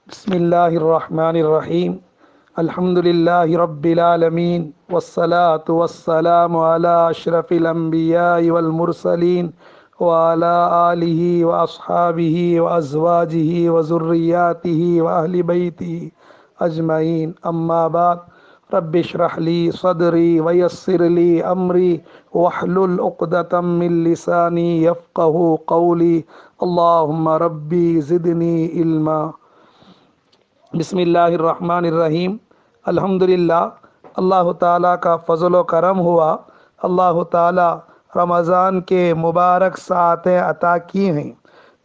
بسم اللہ الرحمن الرحیم الحمد للہ رب العالمین والصلاة والسلام علی اشرف الانبیاء والمرسلین وعلی آلہ واصحابہ وازواجہ وذریاتہ واہل بیتہ اجمعین، اما بعد رب اشرح لی صدری ویسر لی امری واحلل عقدۃ من لسانی یفقہوا قولی اللہم ربی زدنی علما۔ بسم اللہ الرحمن الرحیم۔ الحمدللہ، اللہ تعالیٰ کا فضل و کرم ہوا۔ اللہ تعالیٰ رمضان کے مبارک ساعتیں عطا کی ہیں۔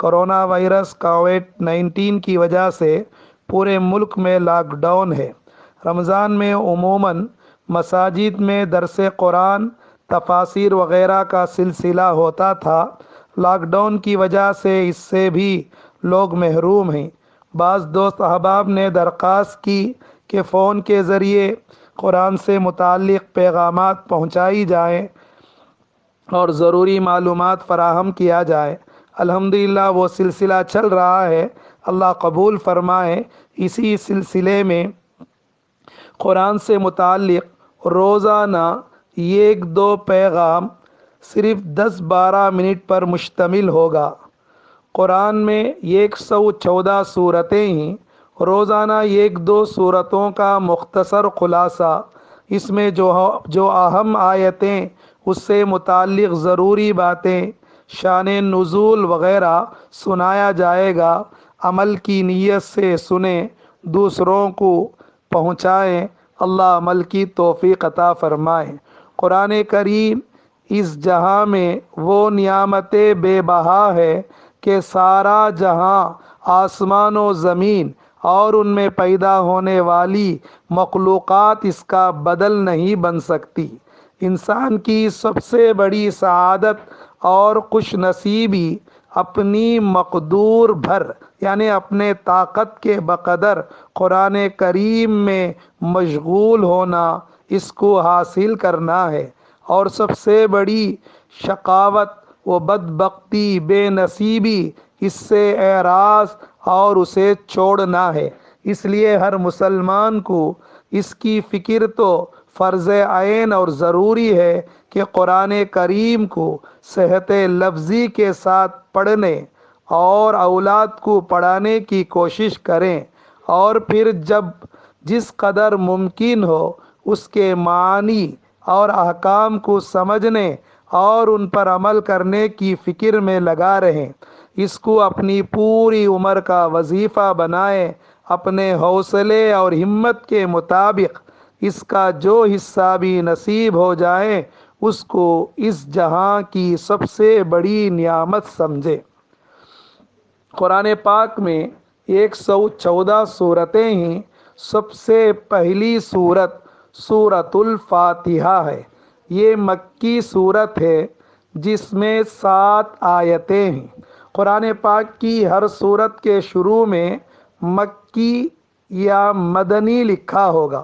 کرونا وائرس کووڈ-19 کی وجہ سے پورے ملک میں لاک ڈاؤن ہے۔ رمضان میں عموماً مساجد میں درس قرآن، تفاسیر وغیرہ کا سلسلہ ہوتا تھا۔ لاک ڈاؤن کی وجہ سے اس سے بھی لوگ محروم ہیں۔ بعض دوست احباب نے درخواست کی کہ فون کے ذریعے قرآن سے متعلق پیغامات پہنچائی جائیں اور ضروری معلومات فراہم کیا جائے۔ الحمدللہ وہ سلسلہ چل رہا ہے، اللہ قبول فرمائے۔ اسی سلسلے میں قرآن سے متعلق روزانہ ایک دو پیغام صرف 10-12 منٹ پر مشتمل ہوگا۔ قرآن میں 114 صورتیں ہیں۔ روزانہ 1-2 صورتوں کا مختصر خلاصہ، اس میں جو اہم آیتیں، اس سے متعلق ضروری باتیں، شان نزول وغیرہ سنایا جائے گا۔ عمل کی نیت سے سنیں، دوسروں کو پہنچائیں۔ اللہ عمل کی توفیق عطا فرمائے۔ قرآن کریم اس جہاں میں وہ نعمت بے بہا ہے کہ سارا جہاں، آسمان و زمین اور ان میں پیدا ہونے والی مخلوقات اس کا بدل نہیں بن سکتی۔ انسان کی سب سے بڑی سعادت اور خوش نصیبی اپنی مقدور بھر، یعنی اپنے طاقت کے بقدر قرآن کریم میں مشغول ہونا، اس کو حاصل کرنا ہے، اور سب سے بڑی شقاوت و بدبختی، بے نصیبی اس سے اعراض اور اسے چھوڑنا ہے۔ اس لیے ہر مسلمان کو اس کی فکر تو فرض عین اور ضروری ہے کہ قرآن کریم کو صحت لفظی کے ساتھ پڑھنے اور اولاد کو پڑھانے کی کوشش کریں، اور پھر جس قدر ممکن ہو اس کے معنی اور احکام کو سمجھنے اور ان پر عمل کرنے کی فکر میں لگا رہیں۔ اس کو اپنی پوری عمر کا وظیفہ بنائیں۔ اپنے حوصلے اور ہمت کے مطابق اس کا جو حصہ بھی نصیب ہو جائے، اس کو اس جہاں کی سب سے بڑی نعمت سمجھے۔ قرآن پاک میں 114 صورتیں ہیں۔ سب سے پہلی صورت سورۃ الفاتحہ ہے۔ یہ مکی صورت ہے جس میں 7 آیتیں ہیں۔ قرآن پاک کی ہر صورت کے شروع میں مکی یا مدنی لکھا ہوگا۔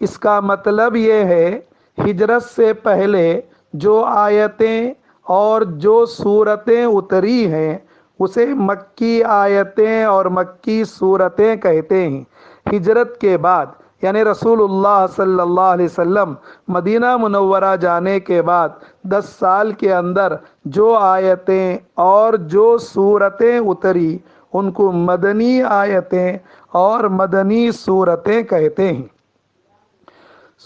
اس کا مطلب یہ ہے ہجرت سے پہلے جو آیتیں اور جو صورتیں اتری ہیں اسے مکی آیتیں اور مکی صورتیں کہتے ہیں۔ ہجرت کے بعد، یعنی رسول اللہ صلی اللہ علیہ وسلم مدینہ منورہ جانے کے بعد 10 سال کے اندر جو آیتیں اور جو صورتیں اتری ان کو مدنی آیتیں اور مدنی صورتیں کہتے ہیں۔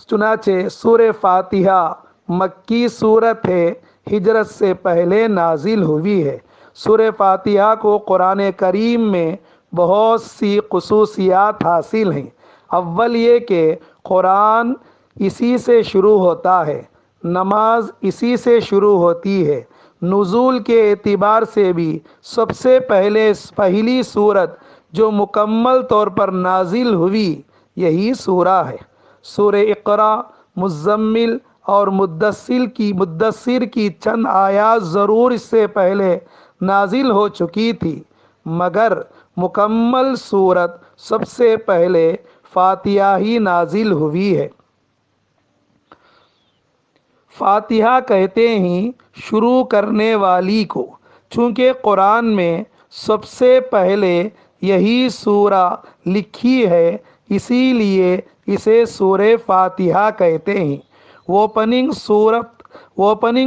چنانچہ سورہ فاتحہ مکی صورت ہے، ہجرت سے پہلے نازل ہوئی ہے۔ سورہ فاتحہ کو قرآن کریم میں بہت سی خصوصیات حاصل ہیں۔ اول یہ کہ قرآن اسی سے شروع ہوتا ہے، نماز اسی سے شروع ہوتی ہے۔ نزول کے اعتبار سے بھی سب سے پہلی صورت جو مکمل طور پر نازل ہوئی یہی سورہ ہے۔ سورہ اقرا، مزمل اور مدثر کی چند آیات ضرور اس سے پہلے نازل ہو چکی تھی، مگر مکمل صورت سب سے پہلے فاتحہ ہی نازل ہوئی ہے۔ فاتحہ کہتے ہیں شروع کرنے والی کو، چونکہ قرآن میں سب سے پہلے یہی سورہ لکھی ہے، اسی لیے اسے سورہ فاتحہ کہتے ہیں۔ اوپننگ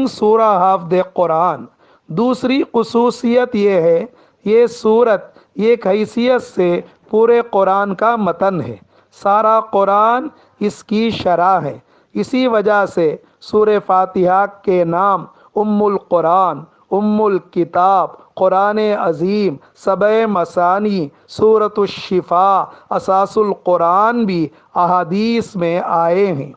سورہ آف دی قرآن۔ دوسری خصوصیت یہ ہے، یہ سورت ایک حیثیت سے پورے قرآن کا متن ہے، سارا قرآن اس کی شرح ہے۔ اسی وجہ سے سورہ فاتحہ کے نام ام القرآن، ام الکتاب، قرآن عظیم، سبع مثانی، سورۃ الشفاء، اساس القرآن بھی احادیث میں آئے ہیں۔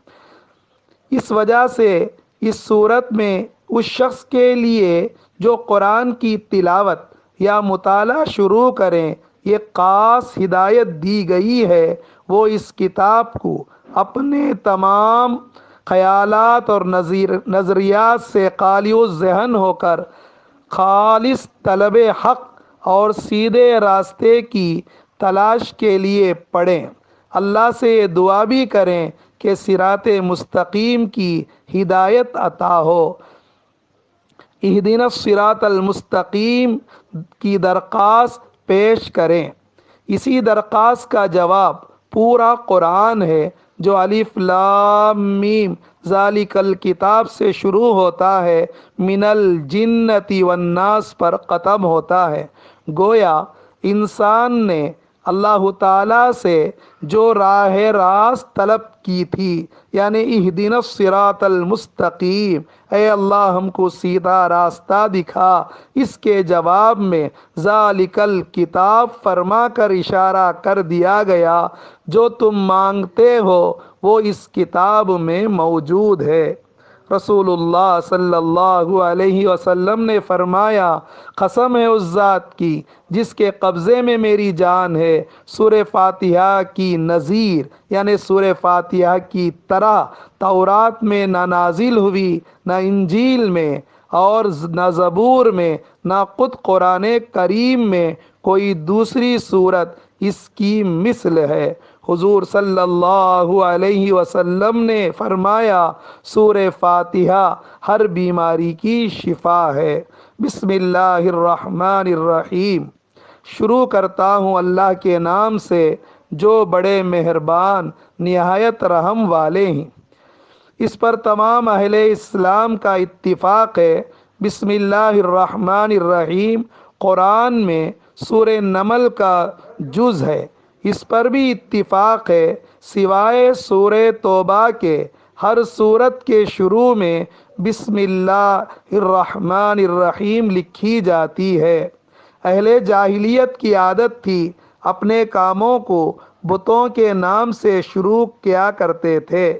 اس وجہ سے اس صورت میں اس شخص کے لیے جو قرآن کی تلاوت یا مطالعہ شروع کریں، یہ خاص ہدایت دی گئی ہے، وہ اس کتاب کو اپنے تمام خیالات اور نظریات سے خالی الذہن ہو کر خالص طلب حق اور سیدھے راستے کی تلاش کے لیے پڑھیں۔ اللہ سے یہ دعا بھی کریں کہ صراط مستقیم کی ہدایت عطا ہو۔ اہدنا الصراط المستقیم کی درخواست پیش کریں۔ اسی درخواست کا جواب پورا قرآن ہے، جو الف لام میم ذالک الکتاب سے شروع ہوتا ہے، من الجنۃ والناس پر ختم ہوتا ہے۔ گویا انسان نے اللہ تعالیٰ سے جو راہ راست طلب کی تھی، یعنی اہدنا الصراط المستقیم، اے اللہ ہم کو سیدھا راستہ دکھا، اس کے جواب میں ذالک الکتاب فرما کر اشارہ کر دیا گیا، جو تم مانگتے ہو وہ اس کتاب میں موجود ہے۔ رسول اللہ صلی اللہ علیہ وسلم نے فرمایا، قسم ہے اس ذات کی جس کے قبضے میں میری جان ہے، سورہ فاتحہ کی نظیر یعنی سورہ فاتحہ کی طرح تورات میں نہ نازل ہوئی، نہ انجیل میں، اور نہ زبور میں، نہ خود قرآن کریم میں کوئی دوسری صورت اس کی مثل ہے۔ حضور صلی اللہ علیہ وسلم نے فرمایا، سورہ فاتحہ ہر بیماری کی شفا ہے۔ بسم اللہ الرحمن الرحیم۔ شروع کرتا ہوں اللہ کے نام سے جو بڑے مہربان نہایت رحم والے ہیں۔ اس پر تمام اہل اسلام کا اتفاق ہے۔ بسم اللہ الرحمن الرحیم قرآن میں سورہ نمل کا جز ہے، اس پر بھی اتفاق ہے، سوائے سورہ توبہ کے۔ ہر سورت کے شروع میں بسم اللہ الرحمن الرحیم لکھی جاتی ہے۔ اہل جاہلیت کی عادت تھی، اپنے کاموں کو بتوں کے نام سے شروع کیا کرتے تھے۔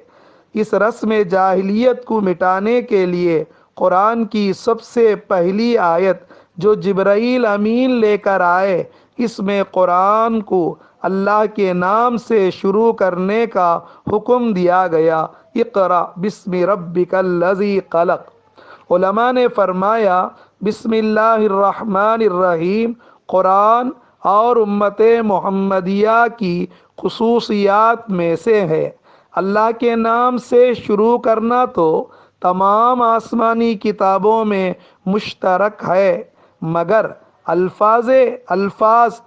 اس رسم جاہلیت کو مٹانے کے لیے قرآن کی سب سے پہلی آیت جو جبرائیل امین لے کر آئے، اس میں قرآن کو اللہ کے نام سے شروع کرنے کا حکم دیا گیا۔ اقرأ بسم ربک الذی خلق۔ علماء نے فرمایا، بسم اللہ الرحمن الرحیم قرآن اور امت محمدیہ کی خصوصیات میں سے ہے۔ اللہ کے نام سے شروع کرنا تو تمام آسمانی کتابوں میں مشترک ہے، مگر الفاظ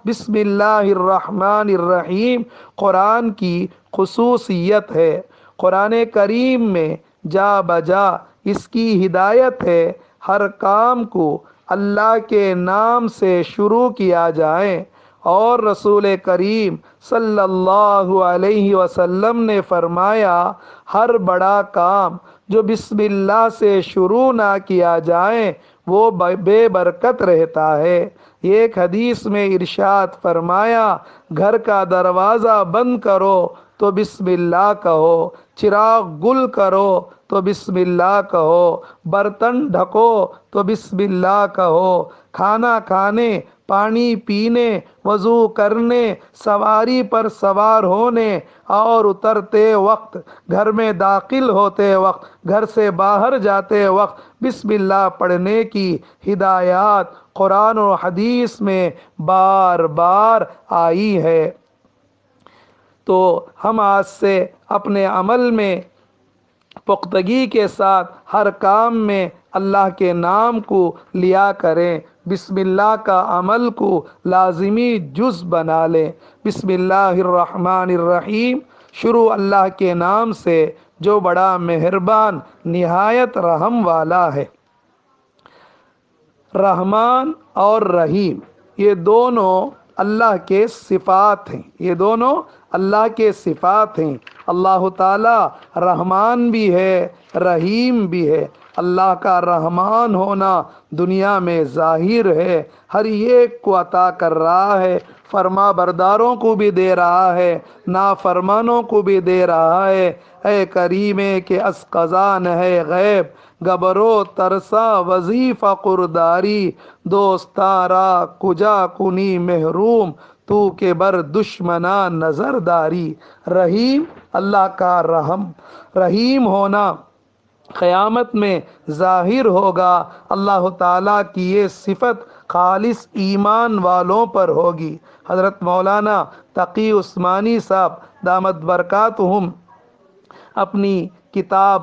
بسم اللہ الرحمن الرحیم قرآن کی خصوصیت ہے۔ قرآن کریم میں جا بجا اس کی ہدایت ہے، ہر کام کو اللہ کے نام سے شروع کیا جائے، اور رسول کریم صلی اللہ علیہ وسلم نے فرمایا، ہر بڑا کام جو بسم اللہ سے شروع نہ کیا جائے وہ بے برکت رہتا ہے۔ ایک حدیث میں ارشاد فرمایا، گھر کا دروازہ بند کرو تو بسم اللہ کہو، چراغ گل کرو تو بسم اللہ کہو، برتن ڈھکو تو بسم اللہ کہو، کھانا کھانے، پانی پینے، وضو کرنے، سواری پر سوار ہونے اور اترتے وقت، گھر میں داخل ہوتے وقت، گھر سے باہر جاتے وقت بسم اللہ پڑھنے کی ہدایات قرآن و حدیث میں بار بار آئی ہے۔ تو ہم آج سے اپنے عمل میں پختگی کے ساتھ ہر کام میں اللہ کے نام کو لیا کریں۔ بسم اللہ کا عمل کو لازمی جز بنا لیں۔ بسم اللہ الرحمن الرحیم، شروع اللہ کے نام سے جو بڑا مہربان نہایت رحم والا ہے۔ رحمان اور رحیم یہ دونوں اللہ کے صفات ہیں، یہ دونوں اللہ کے صفات ہیں۔ اللہ تعالی رحمان بھی ہے، رحیم بھی ہے۔ اللہ کا رحمان ہونا دنیا میں ظاہر ہے، ہر ایک کو عطا کر رہا ہے، فرما برداروں کو بھی دے رہا ہے، نافرمانوں کو بھی دے رہا ہے۔ اے کریم کہ از قضا ہے غیب، گبرو ترسا وظیفہ قرداری، دوستارا کجا کنی محروم، تو کے بر دشمنا نظر داری۔ رحیم اللہ کا رحیم ہونا قیامت میں ظاہر ہوگا۔ اللہ تعالیٰ کی یہ صفت خالص ایمان والوں پر ہوگی۔ حضرت مولانا تقی عثمانی صاحب دامت برکاتہم اپنی کتاب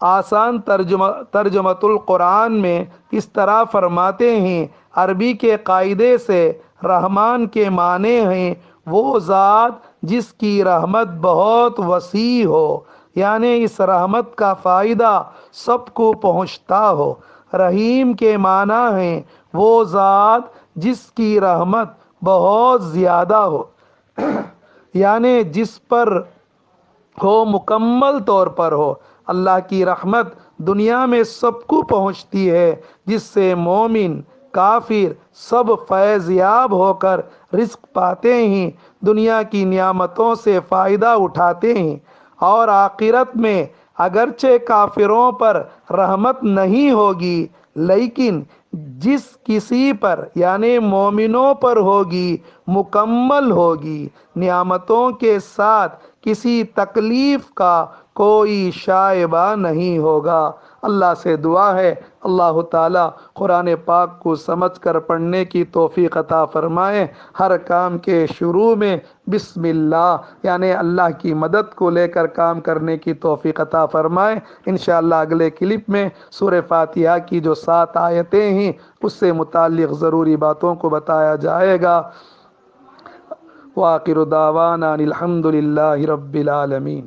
آسان ترجمۃ القرآن میں اس طرح فرماتے ہیں، عربی کے قاعدے سے رحمان کے معنی ہیں وہ ذات جس کی رحمت بہت وسیع ہو، یعنی اس رحمت کا فائدہ سب کو پہنچتا ہو۔ رحیم کے معنی ہیں وہ ذات جس کی رحمت بہت زیادہ ہو، یعنی جس پر ہو مکمل طور پر ہو۔ اللہ کی رحمت دنیا میں سب کو پہنچتی ہے، جس سے مومن کافر سب فیض یاب ہو کر رزق پاتے ہیں، دنیا کی نعمتوں سے فائدہ اٹھاتے ہیں، اور آخرت میں اگرچہ کافروں پر رحمت نہیں ہوگی لیکن جس کسی پر یعنی مومنوں پر ہوگی مکمل ہوگی، نعمتوں کے ساتھ کسی تکلیف کا کوئی شائبہ نہیں ہوگا۔ اللہ سے دعا ہے اللہ تعالیٰ قرآن پاک کو سمجھ کر پڑھنے کی توفیق عطا فرمائے۔ ہر کام کے شروع میں بسم اللہ یعنی اللہ کی مدد کو لے کر کام کرنے کی توفیق عطا فرمائے۔ انشاءاللہ اگلے کلپ میں سورہ فاتحہ کی جو 7 آیتیں ہیں اس سے متعلق ضروری باتوں کو بتایا جائے گا۔ وآخر دعوانا الحمد للہ رب العالمین۔